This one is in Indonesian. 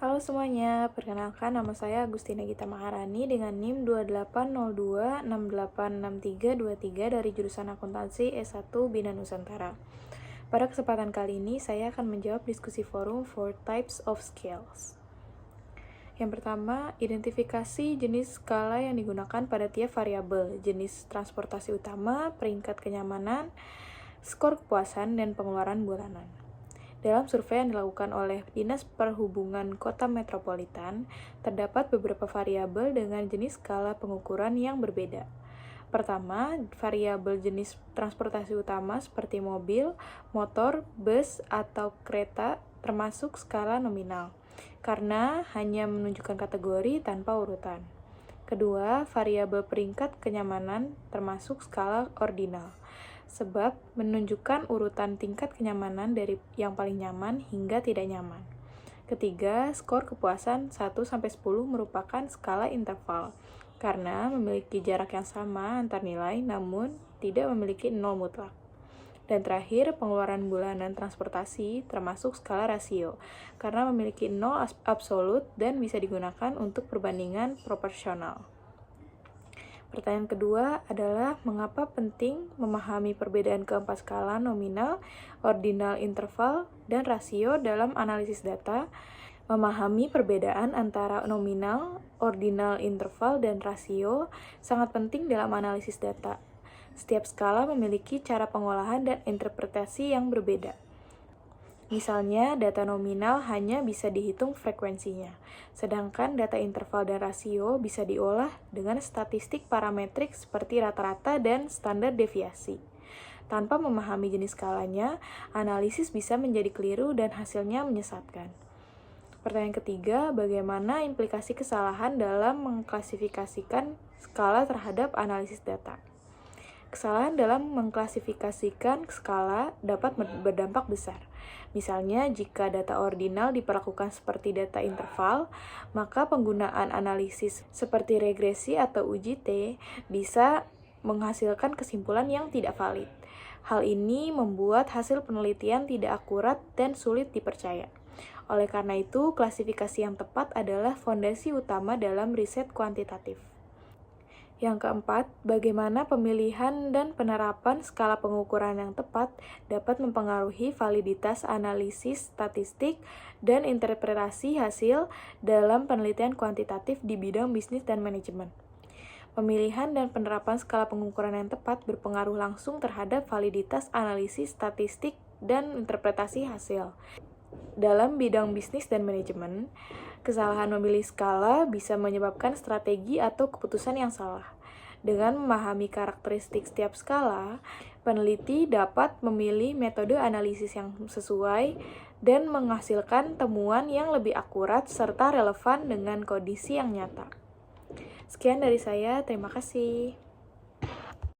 Halo semuanya, perkenalkan nama saya Agustina Gita Maharani dengan NIM 2802686323 dari jurusan Akuntansi S1 Bina Nusantara. Pada kesempatan kali ini, saya akan menjawab diskusi forum for types of scales. Yang pertama, identifikasi jenis skala yang digunakan pada tiap variabel, jenis transportasi utama, peringkat kenyamanan, skor kepuasan, dan pengeluaran bulanan. Dalam survei yang dilakukan oleh Dinas Perhubungan Kota Metropolitan, terdapat beberapa variabel dengan jenis skala pengukuran yang berbeda. Pertama, variabel jenis transportasi utama seperti mobil, motor, bus, atau kereta termasuk skala nominal, karena hanya menunjukkan kategori tanpa urutan. Kedua, variabel peringkat kenyamanan termasuk skala ordinal, sebab menunjukkan urutan tingkat kenyamanan dari yang paling nyaman hingga tidak nyaman. Ketiga, skor kepuasan 1-10 merupakan skala interval, karena memiliki jarak yang sama antar nilai namun tidak memiliki 0 mutlak. Dan terakhir, pengeluaran bulanan transportasi termasuk skala rasio, karena memiliki 0 absolut dan bisa digunakan untuk perbandingan proporsional. Pertanyaan kedua adalah mengapa penting memahami perbedaan keempat skala nominal, ordinal, interval, dan rasio dalam analisis data. Memahami perbedaan antara nominal, ordinal, interval, dan rasio sangat penting dalam analisis data. Setiap skala memiliki cara pengolahan dan interpretasi yang berbeda. Misalnya, data nominal hanya bisa dihitung frekuensinya, sedangkan data interval dan rasio bisa diolah dengan statistik parametrik seperti rata-rata dan standar deviasi. Tanpa memahami jenis skalanya, analisis bisa menjadi keliru dan hasilnya menyesatkan. Pertanyaan ketiga, bagaimana implikasi kesalahan dalam mengklasifikasikan skala terhadap analisis data? Kesalahan dalam mengklasifikasikan skala dapat berdampak besar. Misalnya, jika data ordinal diperlakukan seperti data interval, maka penggunaan analisis seperti regresi atau uji T bisa menghasilkan kesimpulan yang tidak valid. Hal ini membuat hasil penelitian tidak akurat dan sulit dipercaya. Oleh karena itu, klasifikasi yang tepat adalah fondasi utama dalam riset kuantitatif. Yang keempat, bagaimana pemilihan dan penerapan skala pengukuran yang tepat dapat mempengaruhi validitas analisis statistik dan interpretasi hasil dalam penelitian kuantitatif di bidang bisnis dan manajemen. Pemilihan dan penerapan skala pengukuran yang tepat berpengaruh langsung terhadap validitas analisis statistik dan interpretasi hasil. Dalam bidang bisnis dan manajemen, kesalahan memilih skala bisa menyebabkan strategi atau keputusan yang salah. Dengan memahami karakteristik setiap skala, peneliti dapat memilih metode analisis yang sesuai dan menghasilkan temuan yang lebih akurat serta relevan dengan kondisi yang nyata. Sekian dari saya, terima kasih.